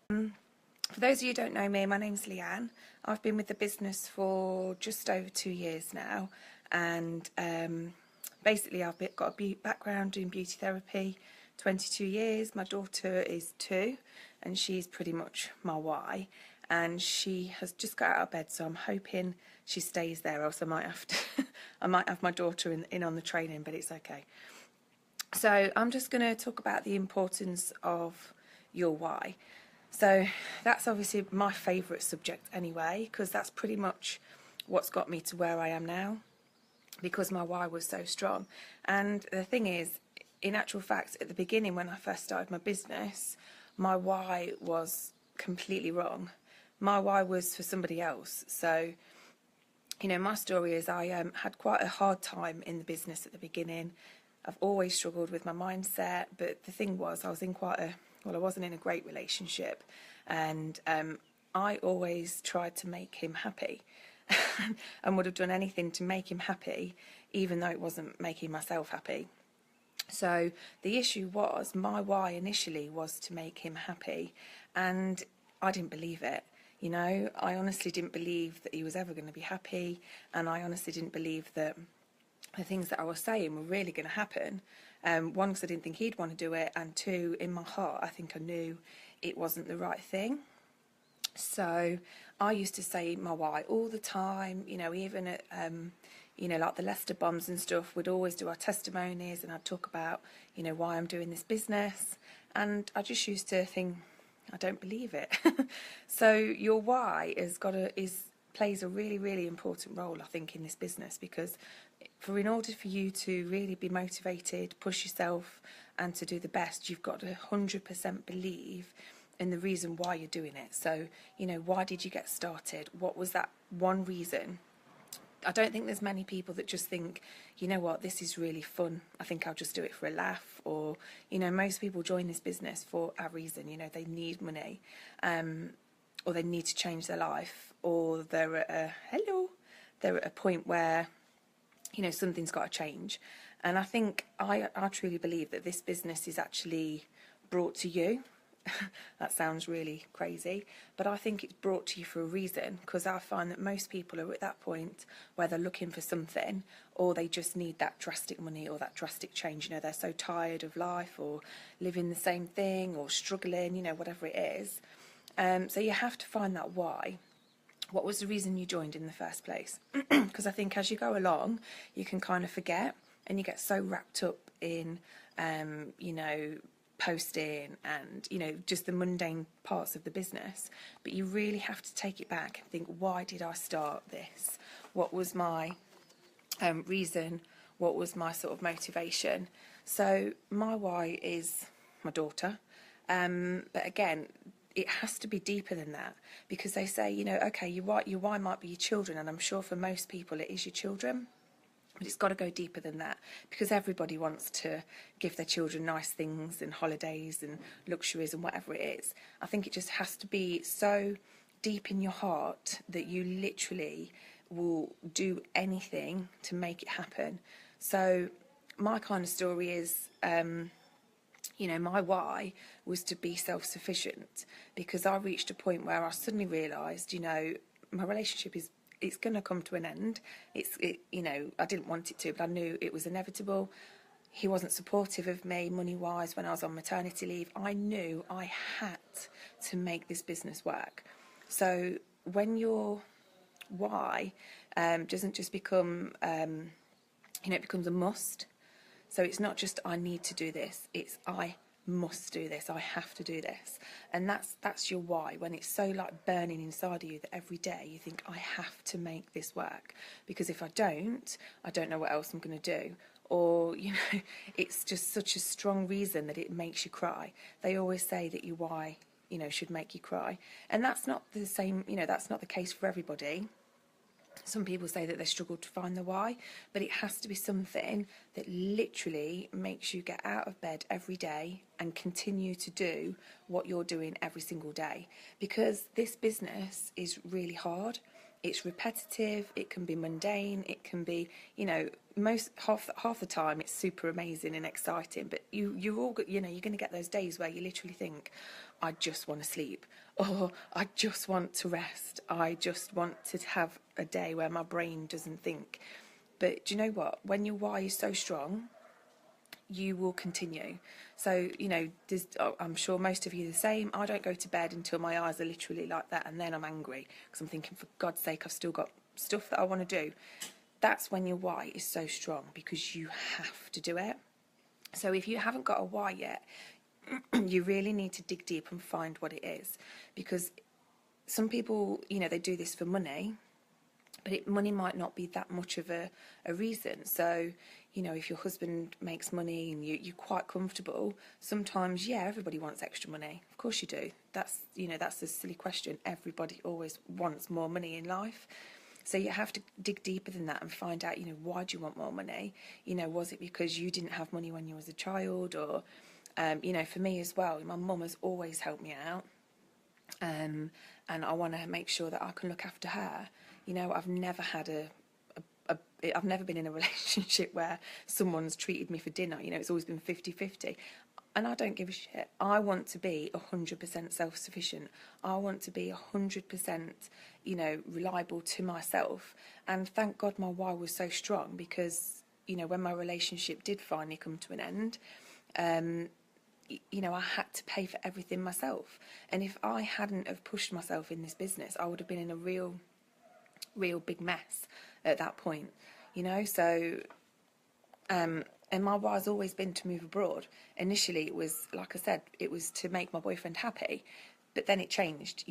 For those of you who don't know me, my name's Leanne. I've been with the business for just over 2 years now, and basically I've got a background doing beauty therapy, 22 years. My daughter is 2, and she's pretty much my why, and she has just got out of bed, so I'm hoping she stays there, else I might have to I might have my daughter in on the training, but it's okay. So I'm just going to talk about the importance of your why. So that's obviously my favourite subject anyway, because that's pretty much what's got me to where I am now, because my why was so strong. And the thing is, in actual fact, at the beginning when I first started my business, my why was completely wrong. My why was for somebody else. So, you know, my story is I had quite a hard time in the business at the beginning. I've always struggled with my mindset, but the thing was, I was in I wasn't in a great relationship, and I always tried to make him happy and would have done anything to make him happy, even though it wasn't making myself happy. So the issue was, my why initially was to make him happy, and I didn't believe it. You know, I honestly didn't believe that he was ever going to be happy, and I honestly didn't believe that the things that I was saying were really going to happen. One, because I didn't think he'd want to do it, and two, in my heart, I think I knew it wasn't the right thing. So I used to say my why all the time, you know, even at, you know, like the Leicester bombs and stuff, we'd always do our testimonies, and I'd talk about, you know, why I'm doing this business. And I just used to think, I don't believe it. So your why plays a really, really important role, I think, in this business, because in order for you to really be motivated, push yourself, and to do the best, you've got to 100% believe in the reason why you're doing it. So, you know, why did you get started? What was that one reason? I don't think there's many people that just think, you know what, this is really fun, I think I'll just do it for a laugh. Or, you know, most people join this business for a reason. You know, they need money, or they need to change their life, or they're at a point where, you know, something's got to change. And I think I truly believe that this business is actually brought to you. That sounds really crazy, but I think it's brought to you for a reason, because I find that most people are at that point where they're looking for something, or they just need that drastic money or that drastic change. You know, they're so tired of life, or living the same thing, or struggling, you know, whatever it is. So you have to find that why. What was the reason you joined in the first place? Because I think as you go along, you can kind of forget, and you get so wrapped up in, you know, posting and, you know, just the mundane parts of the business. But you really have to take it back and think, why did I start this? What was my reason? What was my sort of motivation? So my why is my daughter. But again, it has to be deeper than that, because they say, you know, okay, your why might be your children, and I'm sure for most people it is your children. But it's got to go deeper than that, because everybody wants to give their children nice things and holidays and luxuries and whatever it is. I think it just has to be so deep in your heart that you literally will do anything to make it happen. So my kind of story is, you know, my why was to be self-sufficient, because I reached a point where I suddenly realised, you know, my relationship it's going to come to an end. You know, I didn't want it to, but I knew it was inevitable. He wasn't supportive of me money-wise when I was on maternity leave. I knew I had to make this business work. So when your why doesn't just become, you know, it becomes a must. So it's not just I need to do this, it's I must do this, I have to do this. And that's your why, when it's so like burning inside of you that every day you think, I have to make this work, because if I don't know what else I'm going to do. Or, you know, it's just such a strong reason that it makes you cry. They always say that your why, you know, should make you cry, and that's not the same, you know, that's not the case for everybody. Some people say that they struggle to find the why, but it has to be something that literally makes you get out of bed every day and continue to do what you're doing every single day. Because this business is really hard. It's repetitive, it can be mundane, it can be, you know, half the time it's super amazing and exciting, but you're all, you know, you're going to get those days where you literally think, I just want to sleep, or I just want to rest, I just want to have a day where my brain doesn't think. But do you know what? When your why is so strong, you will continue. So, I'm sure most of you are the same. I don't go to bed until my eyes are literally like that, and then I'm angry because I'm thinking, for God's sake, I've still got stuff that I want to do. That's when your why is so strong, because you have to do it. So if you haven't got a why yet, you really need to dig deep and find what it is, because some people, they do this for money, but money might not be that much of a reason. So, if your husband makes money and you're quite comfortable, sometimes, yeah, everybody wants extra money. Of course you do. That's a silly question. Everybody always wants more money in life. So you have to dig deeper than that and find out, why do you want more money? Was it because you didn't have money when you was a child? Or, for me as well, my mum has always helped me out. And I want to make sure that I can look after her. I've never had I've never been in a relationship where someone's treated me for dinner. It's always been 50-50. And I don't give a shit. I want to be 100% self-sufficient. I want to be 100%, reliable to myself. And thank God my why was so strong, because, when my relationship did finally come to an end, I had to pay for everything myself. And if I hadn't have pushed myself in this business, I would have been in a real big mess at that point, so and my why has always been to move abroad. Initially, it was, like I said, it was to make my boyfriend happy, but then it changed.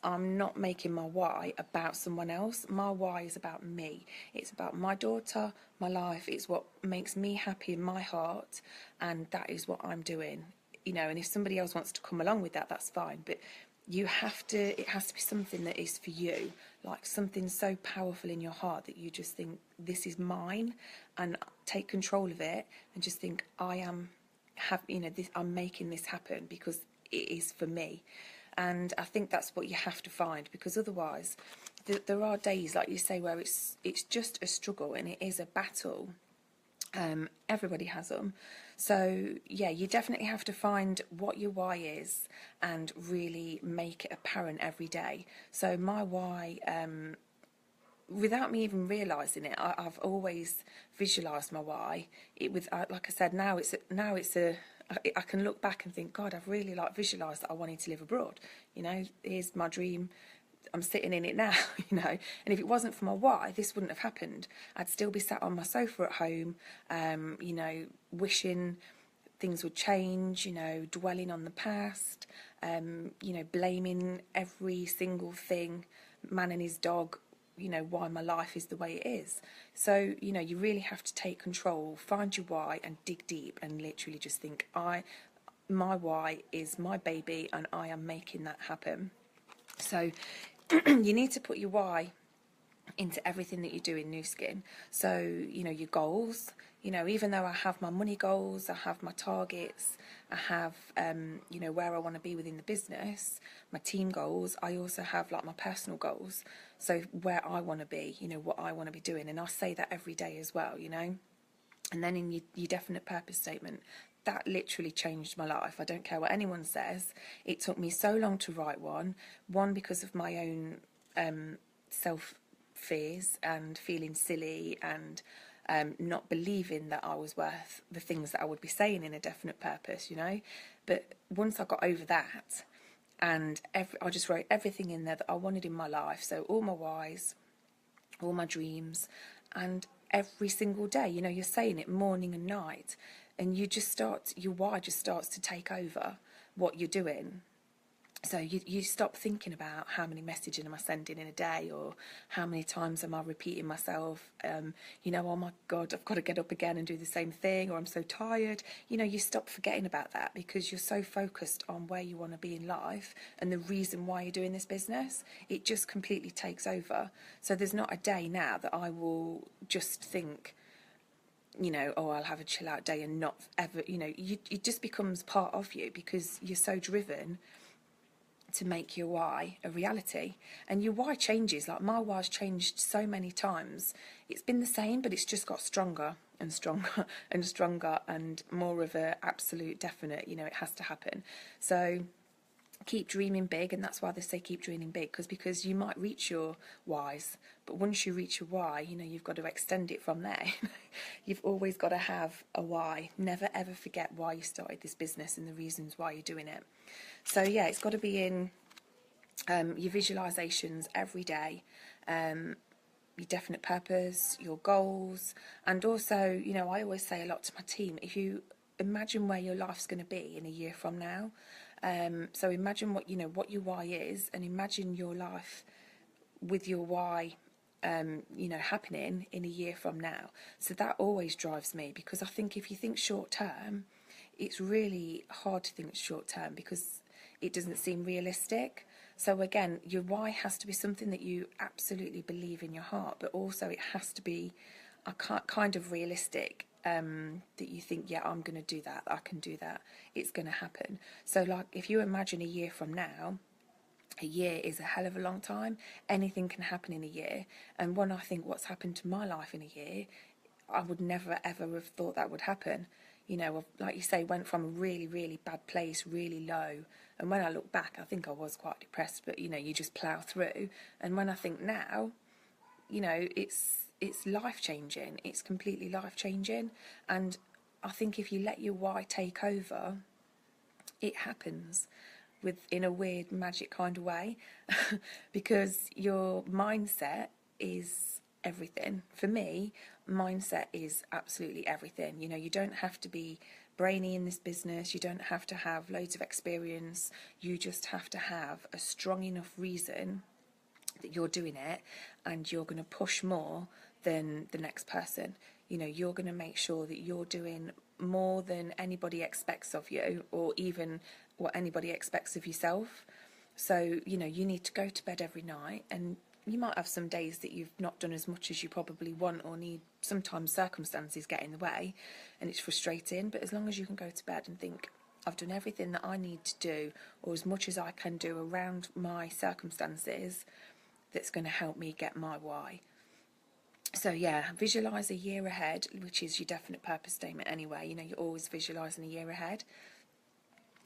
I'm not making my why about someone else. My why is about me. It's about my daughter, my life. It's what makes me happy in my heart, and that is what I'm doing. And if somebody else wants to come along with that, that's fine. But it has to be something that is for you, like something so powerful in your heart that you just think, this is mine, and take control of it and just think, I'm making this happen because it is for me. And I think that's what you have to find, because otherwise there are days, like you say, where it's just a struggle and it is a battle. Everybody has them. So, yeah, you definitely have to find what your why is and really make it apparent every day. So my why, without me even realising it, I've always visualised my why. Like I said, now I can look back and think, God, I've really visualised that I wanted to live abroad. Here's my dream. I'm sitting in it now, and if it wasn't for my why, this wouldn't have happened. I'd still be sat on my sofa at home, wishing things would change, dwelling on the past, blaming every single thing, man and his dog, why my life is the way it is. So, you really have to take control, find your why and dig deep and literally just think, my why is my baby and I am making that happen. So you need to put your why into everything that you do in Nu Skin. So, your goals, even though I have my money goals, I have my targets, I have, where I want to be within the business, my team goals, I also have my personal goals. So where I want to be, what I want to be doing. And I say that every day as well, And then in your definite purpose statement, that literally changed my life. I don't care what anyone says. It took me so long to write one because of my own self fears and feeling silly and not believing that I was worth the things that I would be saying in a definite purpose, But once I got over that, and I just wrote everything in there that I wanted in my life. So all my whys, all my dreams, and every single day, you're saying it morning and night, and your why just starts to take over what you're doing. So you stop thinking about how many messages am I sending in a day, or how many times am I repeating myself, oh my God, I've got to get up again and do the same thing, or I'm so tired. You stop forgetting about that because you're so focused on where you want to be in life and the reason why you're doing this business. It just completely takes over. So there's not a day now that I will just think, I'll have a chill out day and not ever, it just becomes part of you because you're so driven to make your why a reality. And your why changes. My why's changed so many times. It's been the same, but it's just got stronger and stronger and more of a absolute definite, it has to happen. So keep dreaming big, and that's why they say keep dreaming big, because you might reach your whys, but once you reach your why, you know, you've got to extend it from there. You've always got to have a why. Never ever forget why you started this business and the reasons why you're doing it. So yeah, it's got to be in your visualizations every day, your definite purpose, your goals, and also, you know, I always say a lot to my team, if you imagine where your life's going to be in a year from now, so imagine what, you know, what your why is, and imagine your life with your why, you know, happening in a year from now. So that always drives me, because I think if you think short term, it's really hard to think short term because it doesn't seem realistic. So again, your why has to be something that you absolutely believe in your heart, but also it has to be a kind of realistic, that you think, yeah, I'm going to do that, I can do that, it's going to happen. So like if you imagine a year from now, a year is a hell of a long time. Anything can happen in a year. And when I think what's happened to my life in a year, I would never ever have thought that would happen. You know, like you say, went from a really, really bad place, really low. And when I look back, I think I was quite depressed, but you know, you just plough through. And when I think now, you know, it's life changing. It's completely life changing. And I think if you let your why take over, it happens in a weird magic kind of way, because your mindset is everything. For me, mindset is absolutely everything. You know, you don't have to be brainy in this business, you don't have to have loads of experience, you just have to have a strong enough reason that you're doing it, and you're going to push more than the next person. You know, you're going to make sure that you're doing more than anybody expects of you, or even what anybody expects of yourself. So, you know, you need to go to bed every night, and you might have some days that you've not done as much as you probably want or need. Sometimes circumstances get in the way and it's frustrating, but as long as you can go to bed and think, I've done everything that I need to do, or as much as I can do around my circumstances, that's going to help me get my why. So yeah, visualize a year ahead, which is your definite purpose statement anyway. You know, you're always visualizing a year ahead,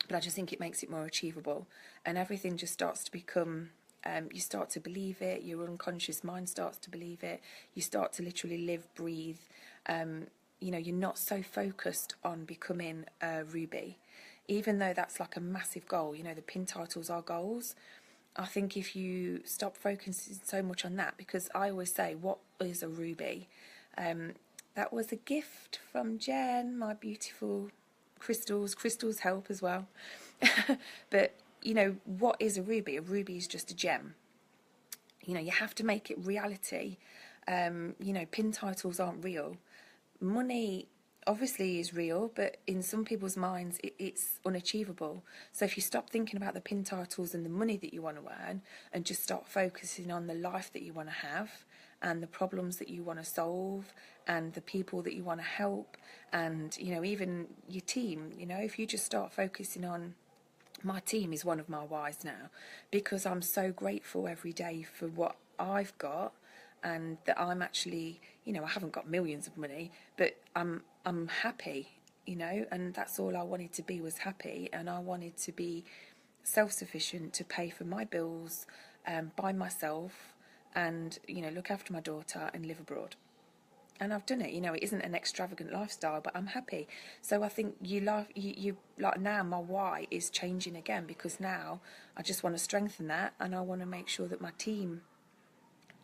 but I just think it makes it more achievable, and everything just starts to become, you start to believe it, your unconscious mind starts to believe it, you start to literally live, breathe. You know, you're not so focused on becoming a Ruby, even though that's like a massive goal. You know, the pin titles are goals. I think if you stop focusing so much on that, because I always say, what is a Ruby? That was a gift from Jen, my beautiful crystals. Crystals help as well. But, you know, what is a ruby? A ruby is just a gem. You know, you have to make it reality. You know, pin titles aren't real. Money obviously is real, but in some people's minds it's unachievable. So if you stop thinking about the pin titles and the money that you want to earn, and just start focusing on the life that you want to have, and the problems that you want to solve, and the people that you want to help, and, you know, even your team, you know, if you just start focusing on, my team is one of my whys now, because I'm so grateful every day for what I've got, and that I'm actually, you know, I haven't got millions of money, but I'm happy, you know, and that's all I wanted to be, was happy. And I wanted to be self-sufficient to pay for my bills, by myself, and, you know, look after my daughter and live abroad. And I've done it. You know, it isn't an extravagant lifestyle, but I'm happy. So I think you like, now my why is changing again, because now I just want to strengthen that, and I want to make sure that my team,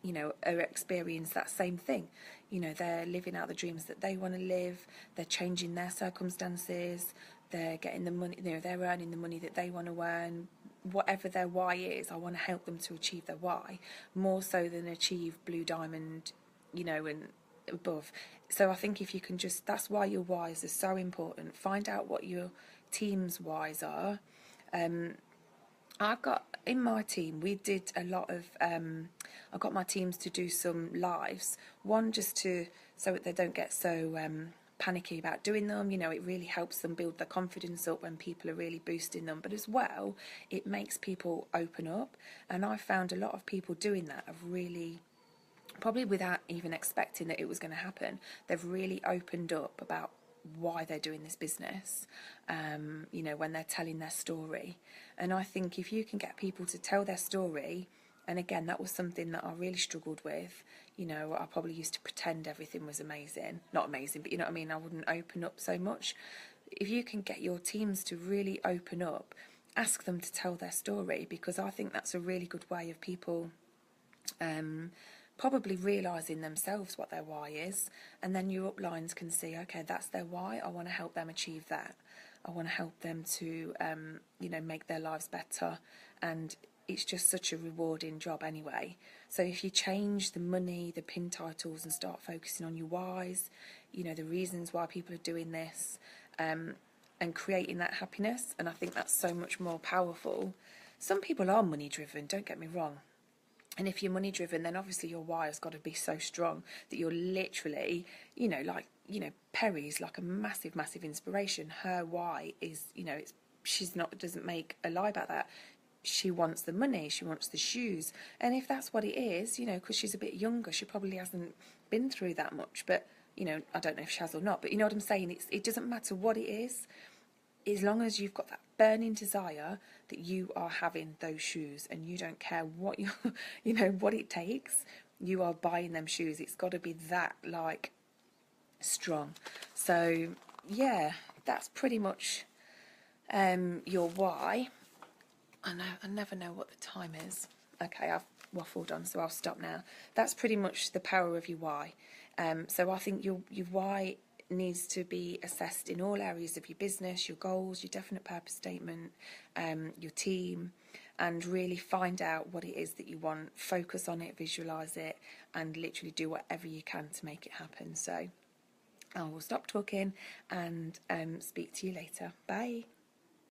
you know, are experience that same thing. You know, they're living out the dreams that they want to live, they're changing their circumstances, they're getting the money, you know, they're earning the money that they want to earn. Whatever their why is, I want to help them to achieve their why, more so than achieve blue diamond, you know, and above. So I think if you can just, that's why your whys are so important. Find out what your team's whys are. I've got, in my team, we did a lot of, I got my teams to do some lives. One, just to, so that they don't get so panicky about doing them. You know, it really helps them build their confidence up when people are really boosting them. But as well, it makes people open up. And I found a lot of people doing that have really, probably without even expecting that it was going to happen, they've really opened up about why they're doing this business, you know, when they're telling their story. And I think if you can get people to tell their story, and again, that was something that I really struggled with. You know, I probably used to pretend everything was amazing. Not amazing, but you know what I mean? I wouldn't open up so much. If you can get your teams to really open up, ask them to tell their story, because I think that's a really good way of people probably realising themselves what their why is, and then your uplines can see, okay, that's their why, I want to help them achieve that. I want to help them to, you know, make their lives better, and it's just such a rewarding job anyway. So if you change the money, the pin titles, and start focusing on your whys, you know, the reasons why people are doing this, and creating that happiness, and I think that's so much more powerful. Some people are money driven, don't get me wrong. And if you're money driven, then obviously your why has got to be so strong that you're literally, you know, like, you know, Perry's like a massive, massive inspiration. Her why is, you know, doesn't make a lie about that. She wants the money, she wants the shoes. And if that's what it is, you know, because she's a bit younger, she probably hasn't been through that much. But, you know, I don't know if she has or not. But you know what I'm saying? It doesn't matter what it is, as long as you've got that burning desire that you are having those shoes, and you don't care what you know, what it takes, you are buying them shoes. It's got to be that, like, strong. So yeah, that's pretty much your why. I never know what the time is. Okay, I've waffled on, so I'll stop now. That's pretty much the power of your why. So I think your why needs to be assessed in all areas of your business, your goals, your definite purpose statement, your team, and really find out what it is that you want, focus on it, visualise it, and literally do whatever you can to make it happen. So I will stop talking and speak to you later. Bye.